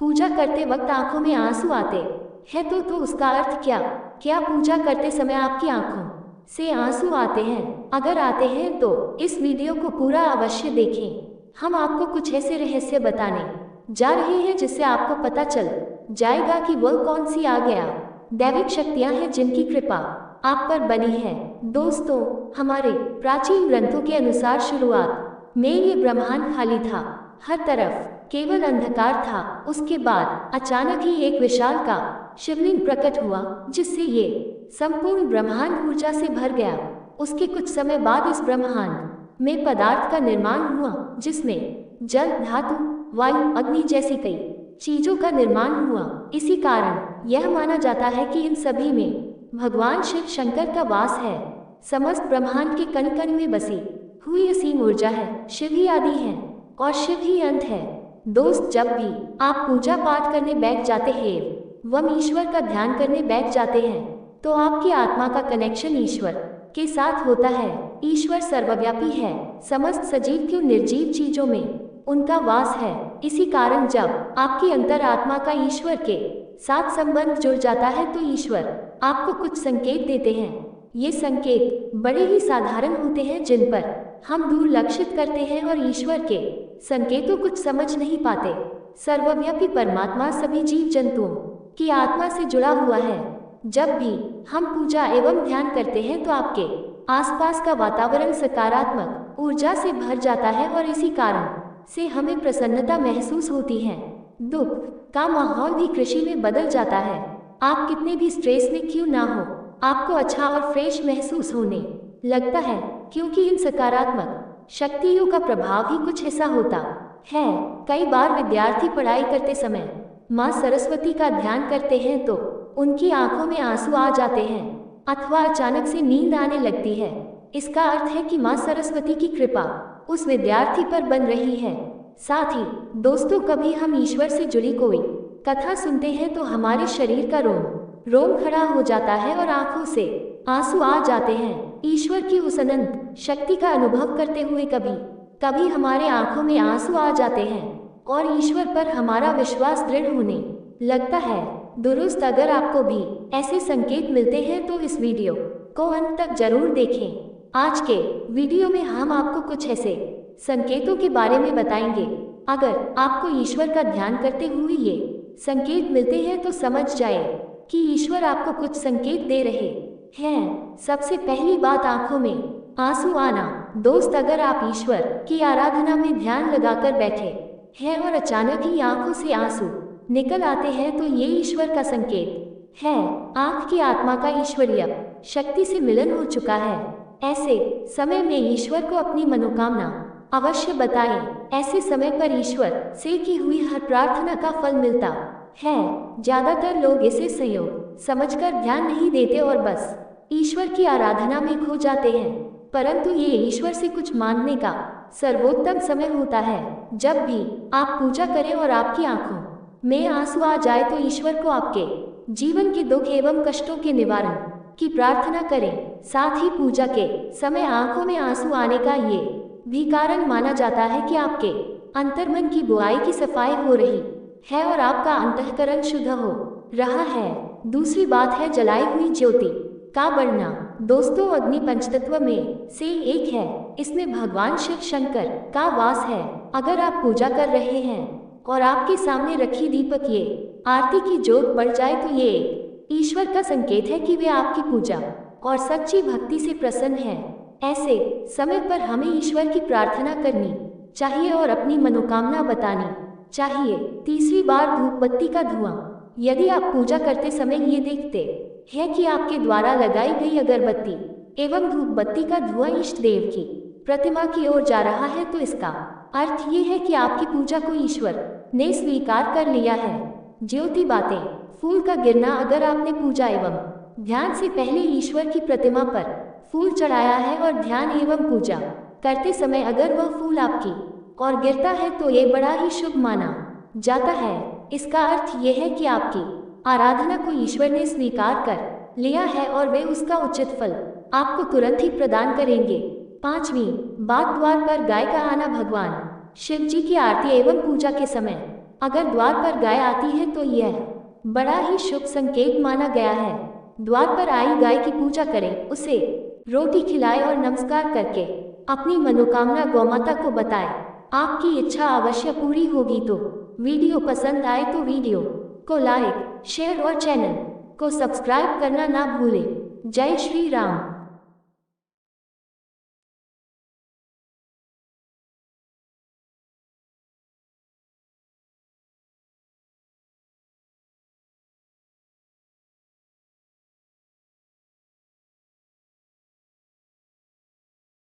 पूजा करते वक्त आंखों में आंसू आते हैं तो उसका अर्थ क्या? क्या पूजा करते समय आपकी आंखों से आंसू आते हैं? अगर आते हैं तो इस वीडियो को पूरा अवश्य देखें। हम आपको कुछ ऐसे रहस्य बताने जा रहे हैं जिससे आपको पता चल जाएगा कि वो कौन सी आ गया दैविक शक्तियां हैं जिनकी कृपा आप पर बनी है। दोस्तों, हमारे प्राचीन ग्रंथों के अनुसार शुरुआत में ये ब्रह्मांड खाली था, हर तरफ केवल अंधकार था। उसके बाद अचानक ही एक विशाल का शिवलिंग प्रकट हुआ जिससे ये संपूर्ण ब्रह्मांड ऊर्जा से भर गया। उसके कुछ समय बाद इस ब्रह्मांड में पदार्थ का निर्माण हुआ जिसमें जल, धातु, वायु, अग्नि जैसी कई चीजों का निर्माण हुआ। इसी कारण यह माना जाता है कि इन सभी में भगवान शिव शंकर का वास है। समस्त ब्रह्मांड के कण कण में बसी हुई असीम ऊर्जा है। शिव ही आदि है और शिव ही अंत है। दोस्त, जब भी आप पूजा पाठ करने बैठ जाते हैं व ईश्वर का ध्यान करने बैठ जाते हैं तो आपकी आत्मा का कनेक्शन ईश्वर के साथ होता है। ईश्वर सर्वव्यापी है, समस्त सजीव की निर्जीव चीजों में उनका वास है। इसी कारण जब आपकी अंतरात्मा का ईश्वर के साथ संबंध जुड़ जाता है तो ईश्वर आपको कुछ संकेत देते हैं। ये संकेत बड़े ही साधारण होते हैं जिन पर हम दूर लक्षित करते हैं और ईश्वर के संकेतों कुछ समझ नहीं पाते। सर्वव्यापी परमात्मा सभी जीव जंतुओं की आत्मा से जुड़ा हुआ है। जब भी हम पूजा एवं ध्यान करते हैं तो आपके आसपास का वातावरण सकारात्मक ऊर्जा से भर जाता है और इसी कारण से हमें प्रसन्नता महसूस होती है। दुख का माहौल भी खुशी में बदल जाता है। आप कितने भी स्ट्रेस में क्यों ना हो, आपको अच्छा और फ्रेश महसूस होने लगता है, क्योंकि इन सकारात्मक शक्तियों का प्रभाव ही कुछ ऐसा होता है। कई बार विद्यार्थी पढ़ाई करते समय माँ सरस्वती का ध्यान करते हैं तो उनकी आंखों में आंसू आ जाते हैं अथवा अचानक से नींद आने लगती है। इसका अर्थ है कि माँ सरस्वती की कृपा उस विद्यार्थी पर बन रही है। साथ ही दोस्तों, कभी हम ईश्वर से जुड़ी कोई कथा सुनते हैं तो हमारे शरीर का रोम रोम खड़ा हो जाता है और आंखों से आंसू आ जाते हैं। ईश्वर की उस अनंत शक्ति का अनुभव करते हुए कभी कभी हमारे आंखों में आंसू आ जाते हैं और ईश्वर पर हमारा विश्वास दृढ़ होने लगता है। दुरुस्त, अगर आपको भी ऐसे संकेत मिलते हैं तो इस वीडियो को अंत तक जरूर देखें। आज के वीडियो में हम आपको कुछ ऐसे संकेतों के बारे में बताएंगे। अगर आपको ईश्वर का ध्यान करते हुए ये संकेत मिलते हैं तो समझ जाए कि ईश्वर आपको कुछ संकेत दे रहे हैं। सबसे पहली बात, आंखों में आंसू आना। दोस्त, अगर आप ईश्वर की आराधना में ध्यान लगाकर बैठे हैं और अचानक ही आंखों से आंसू निकल आते हैं तो ये ईश्वर का संकेत है। आंख की आत्मा का ईश्वरीय शक्ति से मिलन हो चुका है। ऐसे समय में ईश्वर को अपनी मनोकामना अवश्य बताएं। ऐसे समय पर ईश्वर से की हुई हर प्रार्थना का फल मिलता है। ज्यादातर लोग इसे संयोग समझकर ध्यान नहीं देते और बस ईश्वर की आराधना में खो जाते हैं, परंतु ये ईश्वर से कुछ मांगने का सर्वोत्तम समय होता है। जब भी आप पूजा करें और आपकी आंखों में आंसू आ जाए तो ईश्वर को आपके जीवन के दुख एवं कष्टों के निवारण की प्रार्थना करें। साथ ही पूजा के समय आंखों में आंसू आने का ये भी कारण माना जाता है कि आपके अंतर्मन की बुराई की सफाई हो रही है और आपका अंतःकरण शुद्ध हो रहा है। दूसरी बात है जलाई हुई ज्योति का बढ़ना। दोस्तों, अग्नि पंचतत्व में से एक है। इसमें भगवान शिव शंकर का वास है। अगर आप पूजा कर रहे हैं और आपके सामने रखी दीपक ये आरती की ज्योत बढ़ जाए तो ये ईश्वर का संकेत है कि वे आपकी पूजा और सच्ची भक्ति से प्रसन्न हैं। ऐसे समय पर हमें ईश्वर की प्रार्थना करनी चाहिए और अपनी मनोकामना बतानी चाहिए। तीसरी बार, धूप बत्ती का धुआं। यदि आप पूजा करते समय ये देखते हैं कि आपके द्वारा लगाई गई अगरबत्ती एवं धूप बत्ती का धुआं इष्ट देव की प्रतिमा की ओर जा रहा है तो इसका अर्थ ये है कि आपकी पूजा को ईश्वर ने स्वीकार कर लिया है। ज्योति बातें। फूल का गिरना। अगर आपने पूजा एवं ध्यान से पहले ईश्वर की प्रतिमा पर फूल चढ़ाया है और ध्यान एवं पूजा करते समय अगर वह फूल आपकी और गिरता है तो ये बड़ा ही शुभ माना जाता है। इसका अर्थ यह है कि आपकी आराधना को ईश्वर ने स्वीकार कर लिया है और वे उसका उचित फल आपको तुरंत ही प्रदान करेंगे। पांचवी बात, द्वार पर गाय का आना। भगवान शिव जी की आरती एवं पूजा के समय अगर द्वार पर गाय आती है तो यह बड़ा ही शुभ संकेत माना गया है। द्वार पर आई गाय की पूजा करें, उसे रोटी खिलाए और नमस्कार करके अपनी मनोकामना गौमाता को बताएं। आपकी इच्छा अवश्य पूरी होगी। तो वीडियो पसंद आए तो वीडियो को लाइक, शेयर और चैनल को सब्सक्राइब करना ना भूलें। जय श्री राम।